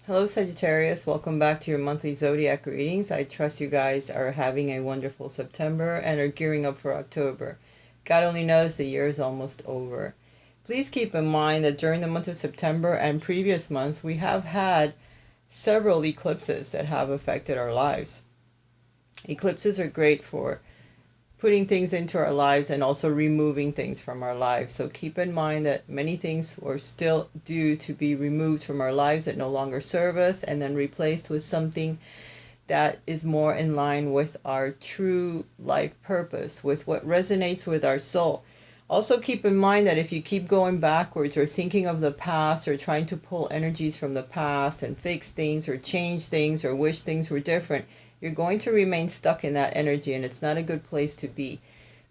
Hello Sagittarius, welcome back to your monthly zodiac readings. I trust you guys are having a wonderful September and are gearing up for October. God only knows the year is almost over. Please keep in mind that during the month of September and previous months, we have had several eclipses that have affected our lives. Eclipses are great for putting things into our lives and also removing things from our lives. So keep in mind that many things were still due to be removed from our lives that no longer serve us and then replaced with something that is more in line with our true life purpose, with what resonates with our soul. Also keep in mind that if you keep going backwards or thinking of the past or trying to pull energies from the past and fix things or change things or wish things were different, you're going to remain stuck in that energy, and it's not a good place to be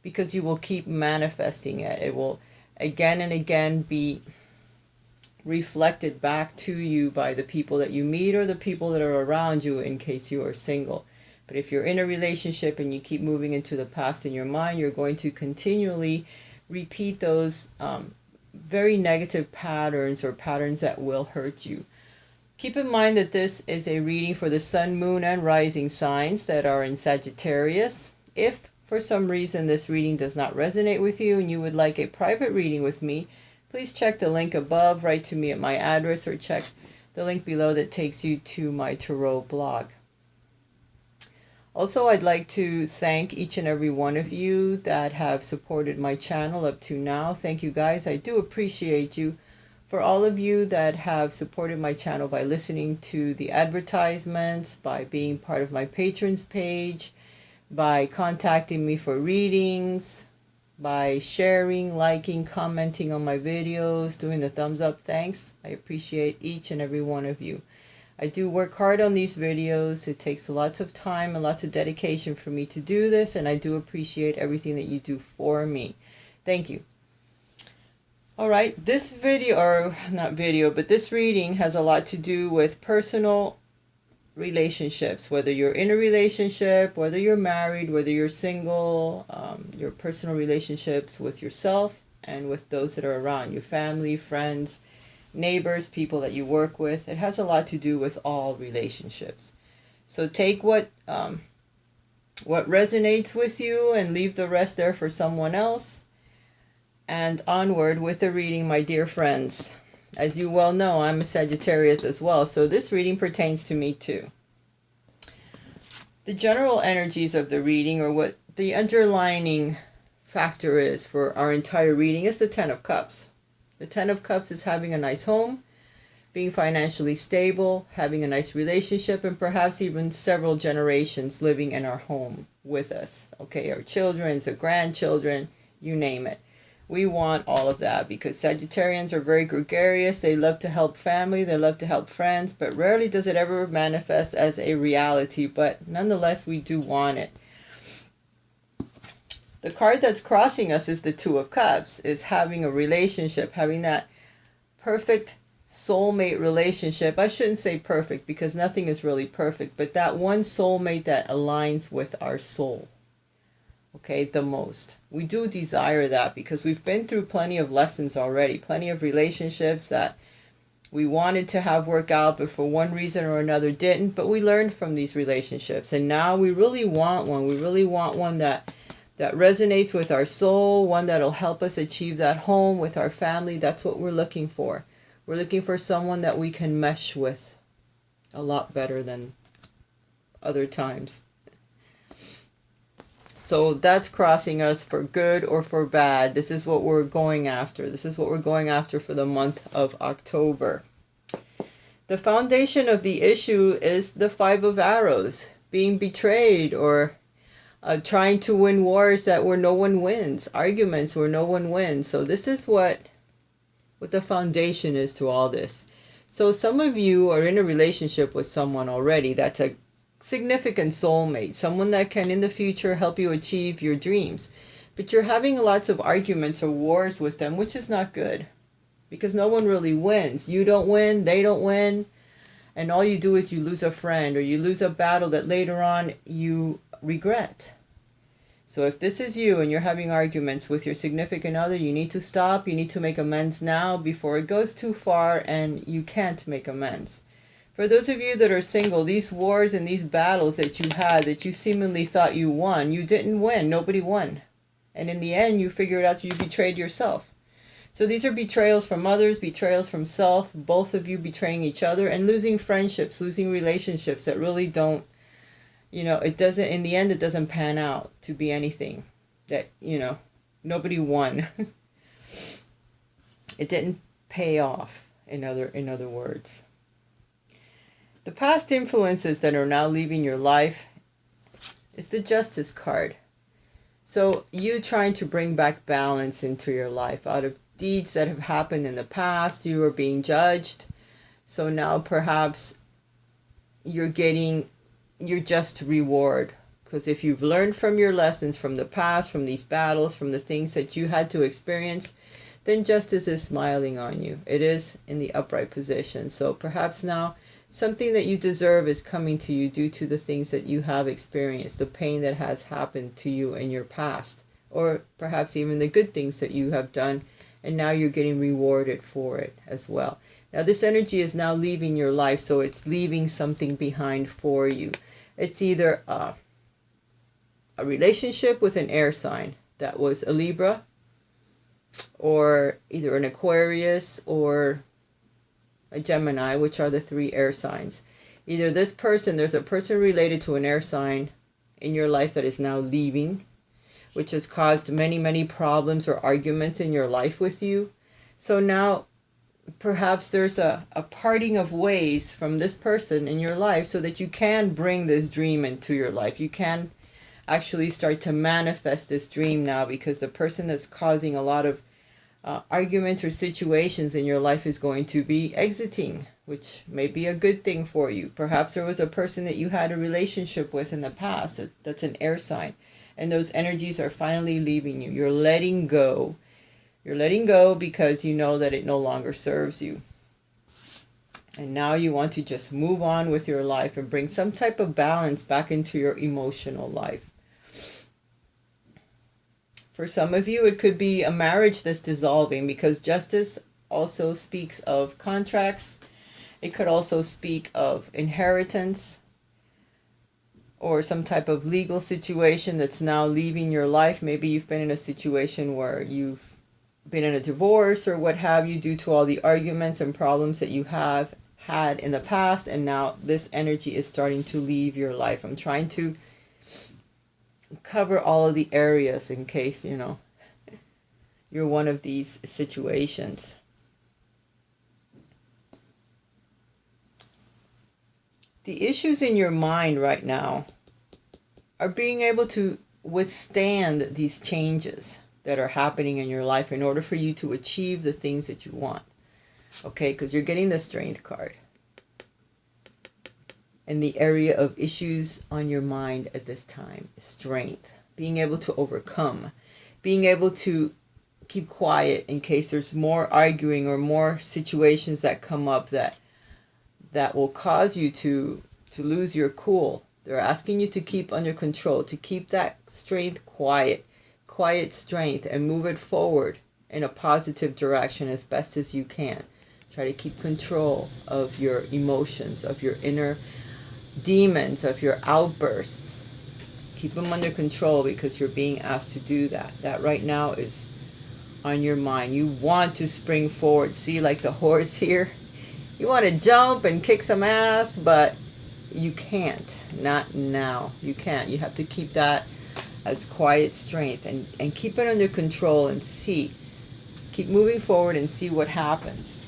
because you will keep manifesting it. It will again and again be reflected back to you by the people that you meet or the people that are around you in case you are single. But if you're in a relationship and you keep moving into the past in your mind, you're going to continually repeat those very negative patterns or patterns that will hurt you. Keep in mind that this is a reading for the sun, moon, and rising signs that are in Sagittarius. If for some reason this reading does not resonate with you and you would like a private reading with me, please check the link above, write to me at my address, or check the link below that takes you to my tarot blog. Also, I'd like to thank each and every one of you that have supported my channel up to now. Thank you guys. I do appreciate you. For all of you that have supported my channel by listening to the advertisements, by being part of my patrons page, by contacting me for readings, by sharing, liking, commenting on my videos, doing the thumbs up, thanks. I appreciate each and every one of you. I do work hard on these videos. It takes lots of time and lots of dedication for me to do this, and I do appreciate everything that you do for me. Thank you. Alright, this video, or not video, but this reading has a lot to do with personal relationships. Whether you're in a relationship, whether you're married, whether you're single, your personal relationships with yourself and with those that are around you, family, friends, neighbors, people that you work with. It has a lot to do with all relationships. So take what resonates with you and leave the rest there for someone else. And onward with the reading, my dear friends. As you well know, I'm a Sagittarius as well, so this reading pertains to me too. The general energies of the reading, or what the underlining factor is for our entire reading, is the Ten of Cups. The Ten of Cups is having a nice home, being financially stable, having a nice relationship, and perhaps even several generations living in our home with us. Okay, our children, our grandchildren, you name it. We want all of that because Sagittarians are very gregarious. They love to help family. They love to help friends, but rarely does it ever manifest as a reality. But nonetheless, we do want it. The card that's crossing us is the Two of Cups, is having a relationship, having that perfect soulmate relationship. I shouldn't say perfect because nothing is really perfect, but that one soulmate that aligns with our soul. Okay, the most. We do desire that because we've been through plenty of lessons already, plenty of relationships that we wanted to have work out, but for one reason or another didn't, but we learned from these relationships. And now we really want one. We really want one that resonates with our soul, one that'll help us achieve that home with our family. That's what we're looking for. We're looking for someone that we can mesh with a lot better than other times. So that's crossing us for good or for bad. This is what we're going after. This is what we're going after for the month of October. The foundation of the issue is the Five of Arrows, being betrayed or trying to win wars where no one wins, arguments where no one wins. So this is what the foundation is to all this. So some of you are in a relationship with someone already that's a significant soulmate, someone that can in the future help you achieve your dreams. But you're having lots of arguments or wars with them, which is not good because no one really wins. You don't win, they don't win, and all you do is you lose a friend or you lose a battle that later on you regret. So if this is you and you're having arguments with your significant other, you need to stop. You need to make amends now before it goes too far and you can't make amends. For those of you that are single, these wars and these battles that you had, that you seemingly thought you won, you didn't win. Nobody won. And in the end, you figured out you betrayed yourself. So these are betrayals from others, betrayals from self, both of you betraying each other, and losing friendships, losing relationships that really don't, it doesn't, in the end, it doesn't pan out to be anything. That, nobody won. It didn't pay off, in other words. The past influences that are now leaving your life is the Justice card. So you trying to bring back balance into your life out of deeds that have happened in the past. You are being judged. So now perhaps you're getting your just reward. Because if you've learned from your lessons from the past, from these battles, from the things that you had to experience, then justice is smiling on you. It is in the upright position. So perhaps now something that you deserve is coming to you due to the things that you have experienced, the pain that has happened to you in your past, or perhaps even the good things that you have done, and now you're getting rewarded for it as well. Now this energy is now leaving your life, so it's leaving something behind for you. It's either a relationship with an air sign that was a Libra, or either an Aquarius or a Gemini, which are the 3 air signs. Either this person, there's a person related to an air sign in your life that is now leaving, which has caused many, many problems or arguments in your life with you. So now perhaps there's a parting of ways from this person in your life so that you can bring this dream into your life. You can actually start to manifest this dream now, because the person that's causing a lot of arguments or situations in your life is going to be exiting, which may be a good thing for you. Perhaps there was a person that you had a relationship with in the past that's an air sign, and those energies are finally leaving you. You're letting go. You're letting go because you know that it no longer serves you. And now you want to just move on with your life and bring some type of balance back into your emotional life. For some of you, it could be a marriage that's dissolving, because justice also speaks of contracts. It could also speak of inheritance or some type of legal situation that's now leaving your life. Maybe you've been in a situation where you've been in a divorce or what have you, due to all the arguments and problems that you have had in the past, and now this energy is starting to leave your life. I'm trying to cover all of the areas in case, you're one of these situations. The issues in your mind right now are being able to withstand these changes that are happening in your life in order for you to achieve the things that you want. Okay, because you're getting the Strength card. In the area of issues on your mind at this time, strength, being able to overcome, being able to keep quiet in case there's more arguing or more situations that come up that will cause you to lose your cool. They're asking you to keep under control, to keep that strength quiet strength, and move it forward in a positive direction as best as you can. Try to keep control of your emotions, of your inner demons, of your outbursts. Keep them under control, because you're being asked to do that. That right now is on your mind. You want to spring forward. See, like the horse here? You want to jump and kick some ass, but you can't. Not now. You can't. You have to keep that as quiet strength and keep it under control and see. Keep moving forward and see what happens.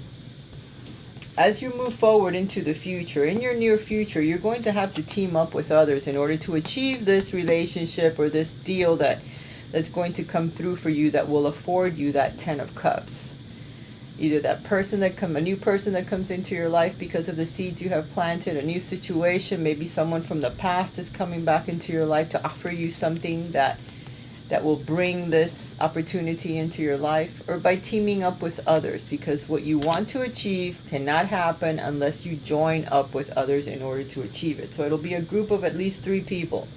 As you move forward into the future, in your near future, you're going to have to team up with others in order to achieve this relationship or this deal that's going to come through for you, that will afford you that 10 of Cups. Either that person a new person that comes into your life because of the seeds you have planted, a new situation, maybe someone from the past is coming back into your life to offer you something that will bring this opportunity into your life, or by teaming up with others, because what you want to achieve cannot happen unless you join up with others in order to achieve it. So it'll be a group of at least 3 people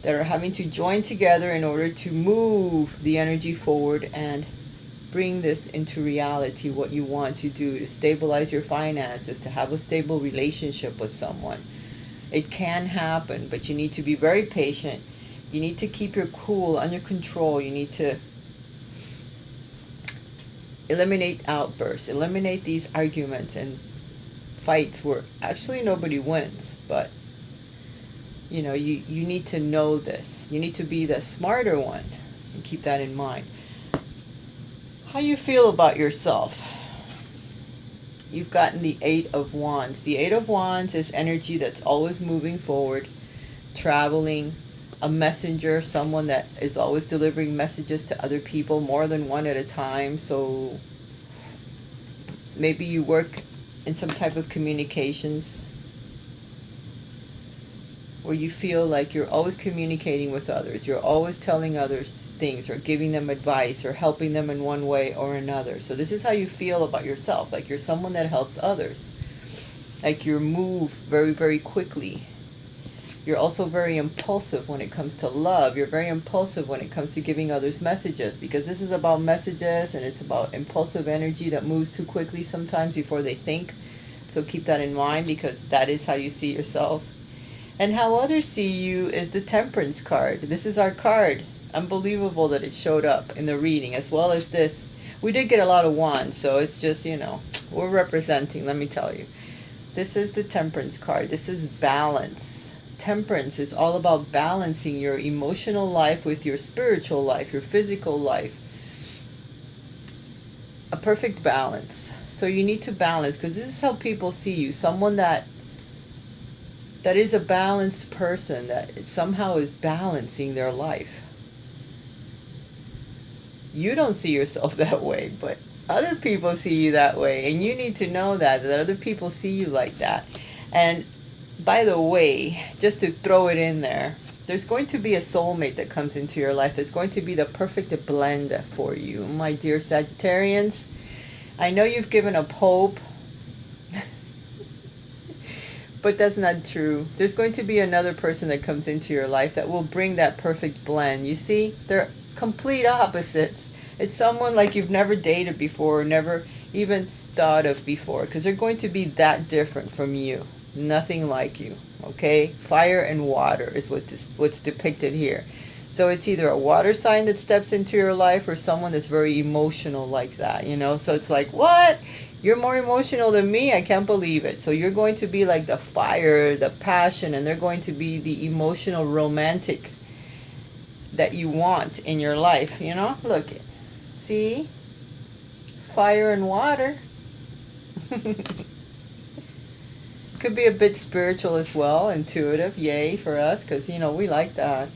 that are having to join together in order to move the energy forward and bring this into reality, what you want to do to stabilize your finances, to have a stable relationship with someone. It can happen, but you need to be very patient. You need to keep your cool under control. You need to eliminate outbursts, eliminate these arguments and fights where actually nobody wins. But you know, you need to know this. You need to be the smarter one and keep that in mind. How you feel about yourself? You've gotten the Eight of Wands. The Eight of Wands is energy that's always moving forward, traveling, a messenger, someone that is always delivering messages to other people, more than one at a time. So maybe you work in some type of communications where you feel like you're always communicating with others. You're always telling others things or giving them advice or helping them in one way or another. So this is how you feel about yourself, like you're someone that helps others. Like you move very, very quickly. You're also very impulsive when it comes to love. You're very impulsive when it comes to giving others messages, because this is about messages and it's about impulsive energy that moves too quickly sometimes before they think. So keep that in mind, because that is how you see yourself. And how others see you is the Temperance card. This is our card. Unbelievable that it showed up in the reading, as well as this. We did get a lot of wands, so it's just, you know, we're representing, let me tell you. This is the Temperance card. This is balance. Temperance is all about balancing your emotional life with your spiritual life, your physical life. A perfect balance. So you need to balance, because this is how people see you. Someone that is a balanced person, that somehow is balancing their life. You don't see yourself that way, but other people see you that way, and you need to know that other people see you like that. And by the way, just to throw it in there, there's going to be a soulmate that comes into your life that's going to be the perfect blend for you, my dear Sagittarians. I know you've given up hope, but that's not true. There's going to be another person that comes into your life that will bring that perfect blend. You see, they're complete opposites. It's someone like you've never dated before, never even thought of before, because they're going to be that different from you. Nothing like you, okay? Fire and water is what's depicted here. So it's either a water sign that steps into your life or someone that's very emotional like that, you know? So it's like, what? You're more emotional than me? I can't believe it. So you're going to be like the fire, the passion, and they're going to be the emotional, romantic that you want in your life, you know? Look, see? Fire and water. Could be a bit spiritual as well, intuitive, yay for us, because, you know, we like that.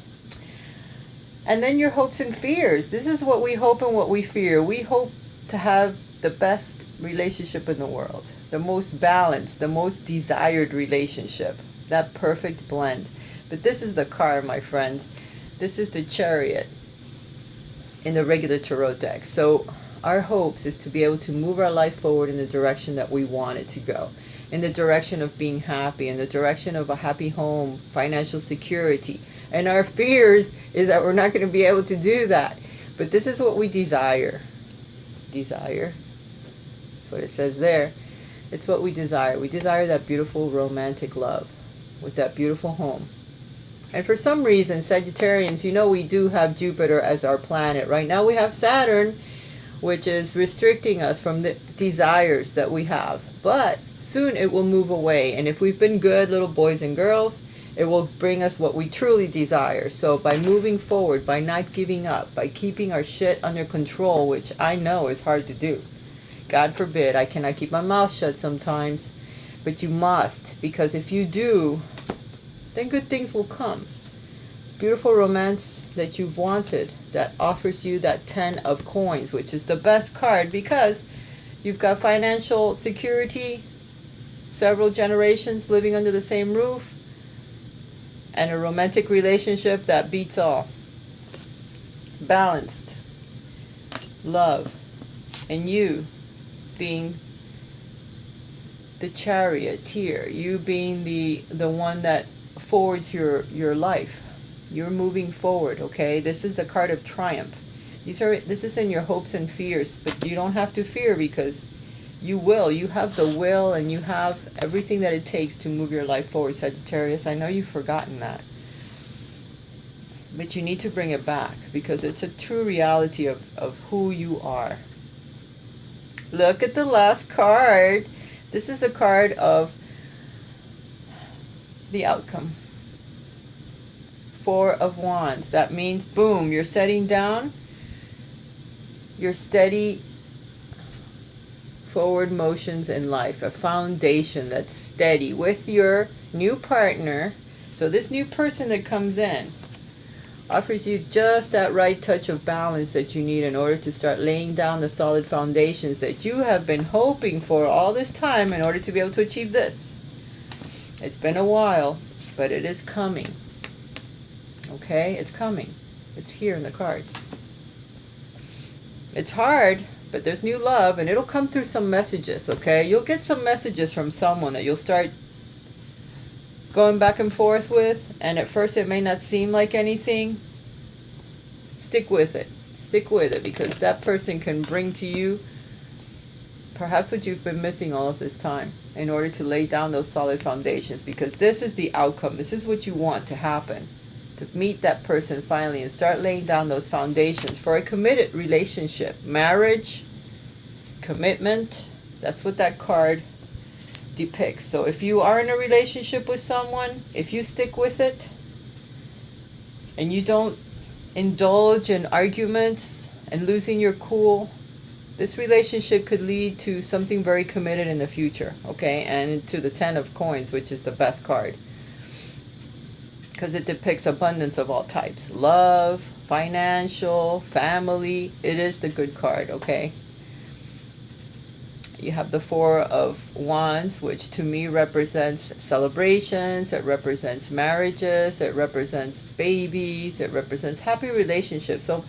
And then your hopes and fears. This is what we hope and what we fear. We hope to have the best relationship in the world, the most balanced, the most desired relationship, that perfect blend. But this is the card, my friends. This is the Chariot in the regular tarot deck. So our hopes is to be able to move our life forward in the direction that we want it to go, in the direction of being happy, in the direction of a happy home, financial security. And our fears is that we're not going to be able to do that. But this is what we desire. Desire. That's what it says there. It's what we desire. We desire that beautiful romantic love with that beautiful home. And for some reason, Sagittarians, you know, we do have Jupiter as our planet. Right now we have Saturn, which is restricting us from the desires that we have. But soon it will move away. And if we've been good little boys and girls, it will bring us what we truly desire. So by moving forward, by not giving up, by keeping our shit under control, which I know is hard to do. God forbid, I cannot keep my mouth shut sometimes. But you must, because if you do, then good things will come. This beautiful romance that you've wanted, that offers you that 10 of coins, which is the best card, because you've got financial security, several generations living under the same roof, and a romantic relationship that beats all. Balanced. Love. And you being the charioteer. You being the one that forwards your life. You're moving forward, okay? This is the card of triumph. This is in your hopes and fears, but you don't have to fear because you will. You have the will and you have everything that it takes to move your life forward, Sagittarius. I know you've forgotten that. But you need to bring it back because it's a true reality of who you are. Look at the last card. This is a card of the outcome. 4 of Wands. That means, boom, you're setting down your steady forward motions in life. A foundation that's steady with your new partner. So this new person that comes in offers you just that right touch of balance that you need in order to start laying down the solid foundations that you have been hoping for all this time in order to be able to achieve this. It's been a while, but it is coming. Okay? It's coming. It's here in the cards. It's hard, but there's new love, and it'll come through some messages, okay? You'll get some messages from someone that you'll start going back and forth with, and at first it may not seem like anything. Stick with it. Stick with it, because that person can bring to you perhaps what you've been missing all of this time in order to lay down those solid foundations, because this is the outcome. This is what you want to happen, to meet that person finally and start laying down those foundations for a committed relationship. Marriage, commitment, that's what that card depicts. So if you are in a relationship with someone, if you stick with it and you don't indulge in arguments and losing your cool, this relationship could lead to something very committed in the future, okay? And to the 10 of Coins, which is the best card, because it depicts abundance of all types. Love, financial, family. It is the good card, okay? You have the 4 of Wands, which to me represents celebrations, it represents marriages, it represents babies, it represents happy relationships. So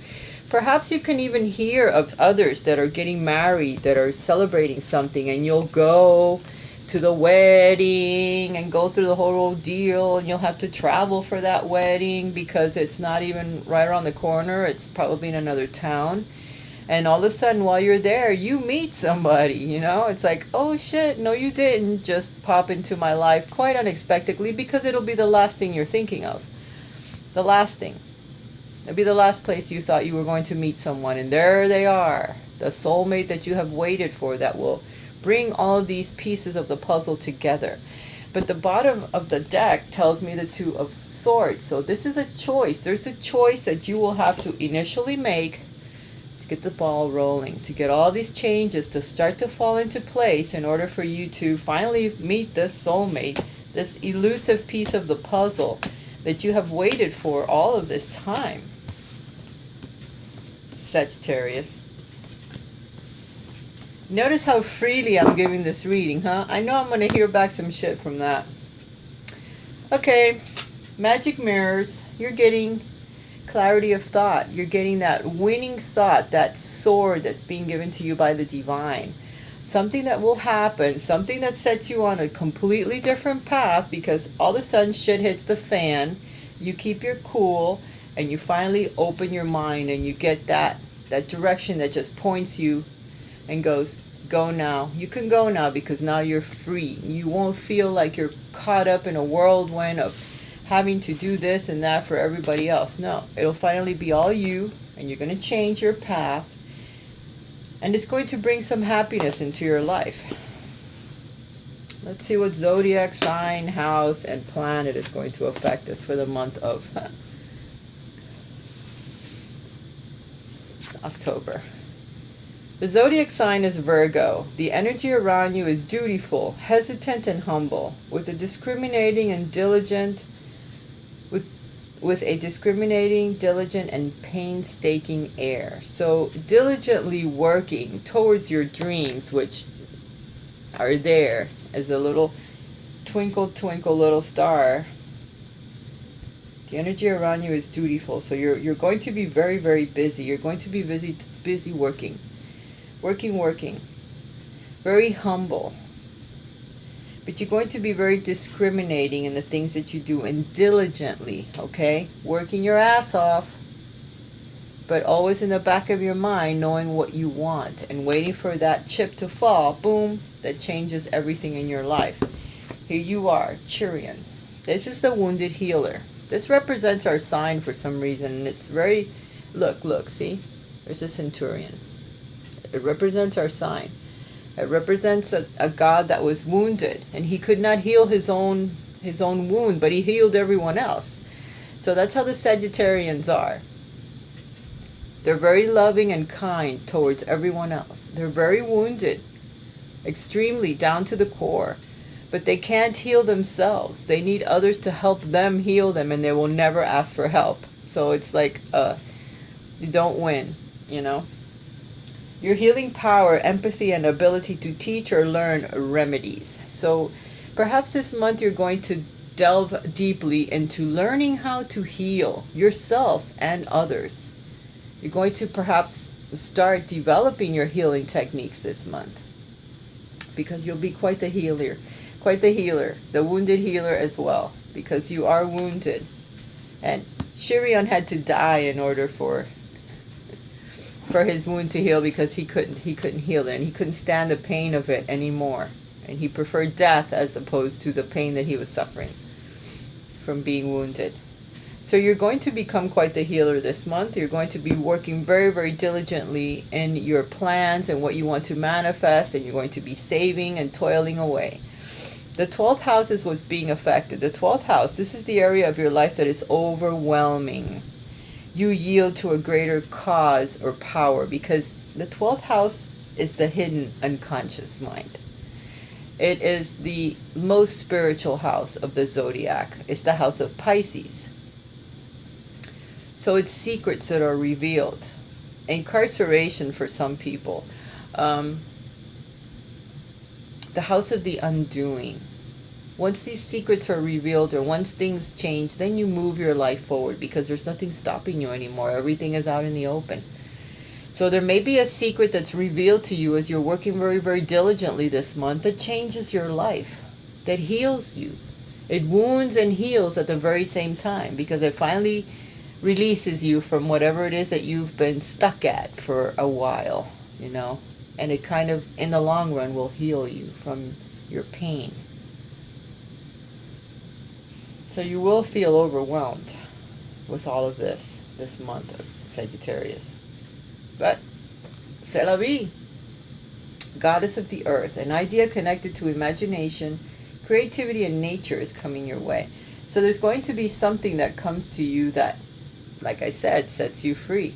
perhaps you can even hear of others that are getting married, that are celebrating something, and you'll go to the wedding and go through the whole ordeal, and you'll have to travel for that wedding because it's not even right around the corner. It's probably in another town. And all of a sudden, while you're there, you meet somebody, you know? It's like, oh shit, no you didn't just pop into my life quite unexpectedly, because it'll be the last thing you're thinking of. The last thing. It'll be the last place you thought you were going to meet someone, and there they are. The soulmate that you have waited for, that will bring all of these pieces of the puzzle together. But the bottom of the deck tells me the 2 of Swords. So this is a choice. There's a choice that you will have to initially make to get the ball rolling, to get all these changes to start to fall into place in order for you to finally meet this soulmate, this elusive piece of the puzzle that you have waited for all of this time. Sagittarius. Notice how freely I'm giving this reading, huh? I know I'm going to hear back some shit from that. Okay, magic mirrors. You're getting clarity of thought. You're getting that winning thought, that sword that's being given to you by the divine. Something that will happen, something that sets you on a completely different path, because all of a sudden shit hits the fan. You keep your cool, and you finally open your mind, and you get that direction that just points you and goes, go now. You can go now, because now you're free. You won't feel like you're caught up in a whirlwind of having to do this and that for everybody else. No, it'll finally be all you, and you're going to change your path, and it's going to bring some happiness into your life. Let's see what zodiac sign, house, and planet is going to affect us for the month of October. The zodiac sign is Virgo. The energy around you is dutiful, hesitant, and humble, with a discriminating, diligent, and painstaking air. So diligently working towards your dreams, which are there as a little twinkle, twinkle, little star. The energy around you is dutiful. So you're going to be very, very busy. You're going to be busy working. Working. Very humble. But you're going to be very discriminating in the things that you do, and diligently, okay? Working your ass off. but always in the back of your mind knowing what you want and waiting for that chip to fall, boom, that changes everything in your life. Here you are, Chirian. This is the wounded healer. This represents our sign for some reason, and it's very, look, see? There's a centurion. It represents our sign. It represents a God that was wounded, and he could not heal his own wound, but he healed everyone else. So that's how the Sagittarians are. They're very loving and kind towards everyone else. They're very wounded, extremely down to the core, but they can't heal themselves. They need others to help them heal them, and they will never ask for help. So it's like you don't win, you know. Your healing power, empathy, and ability to teach or learn remedies. So perhaps this month you're going to delve deeply into learning how to heal yourself and others. You're going to perhaps start developing your healing techniques this month, because you'll be quite the healer, the wounded healer as well, because you are wounded. And Chirion had to die in order for his wound to heal, because he couldn't heal it, and he couldn't stand the pain of it anymore, and he preferred death as opposed to the pain that he was suffering from being wounded. So you're going to become quite the healer this month. You're going to be working very, very diligently in your plans and what you want to manifest, and you're going to be saving and toiling away. The 12th house is what's being affected. The 12th house, this is the area of your life that is overwhelming. You yield to a greater cause or power, because the 12th house is the hidden unconscious mind. It is the most spiritual house of the zodiac. It's the house of Pisces. So it's secrets that are revealed. Incarceration for some people. The house of the undoing. Once these secrets are revealed, or once things change, then you move your life forward, because there's nothing stopping you anymore. Everything is out in the open. So there may be a secret that's revealed to you as you're working very, very diligently this month that changes your life, that heals you. It wounds and heals at the very same time, because it finally releases you from whatever it is that you've been stuck at for a while, you know. And it kind of, in the long run, will heal you from your pain. So you will feel overwhelmed with all of this month of Sagittarius. But, c'est la vie. Goddess of the earth, an idea connected to imagination, creativity, and nature is coming your way. So there's going to be something that comes to you that, like I said, sets you free.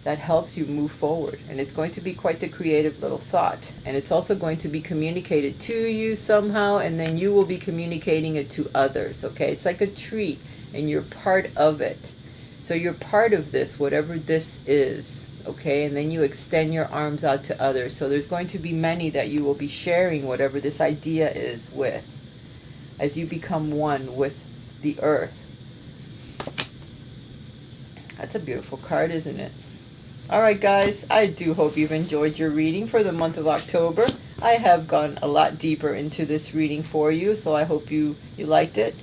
That helps you move forward. And it's going to be quite the creative little thought. And it's also going to be communicated to you somehow, and then you will be communicating it to others, okay? It's like a tree, and you're part of it. So you're part of this, whatever this is, okay? And then you extend your arms out to others. So there's going to be many that you will be sharing whatever this idea is with, as you become one with the earth. That's a beautiful card, isn't it? Alright guys, I do hope you've enjoyed your reading for the month of October. I have gone a lot deeper into this reading for you, so I hope you liked it.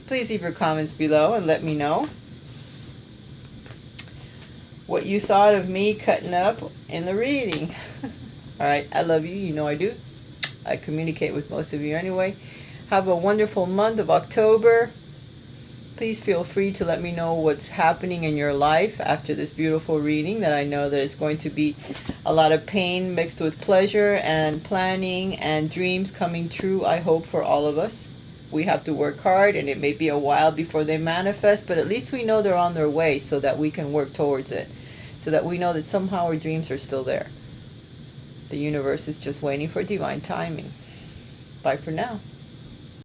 Please leave your comments below and let me know what you thought of me cutting up in the reading. Alright, I love you, you know I do. I communicate with most of you anyway. Have a wonderful month of October. Please feel free to let me know what's happening in your life after this beautiful reading, that I know that it's going to be a lot of pain mixed with pleasure and planning and dreams coming true, I hope, for all of us. We have to work hard, and it may be a while before they manifest, but at least we know they're on their way, so that we can work towards it, so that we know that somehow our dreams are still there. The universe is just waiting for divine timing. Bye for now.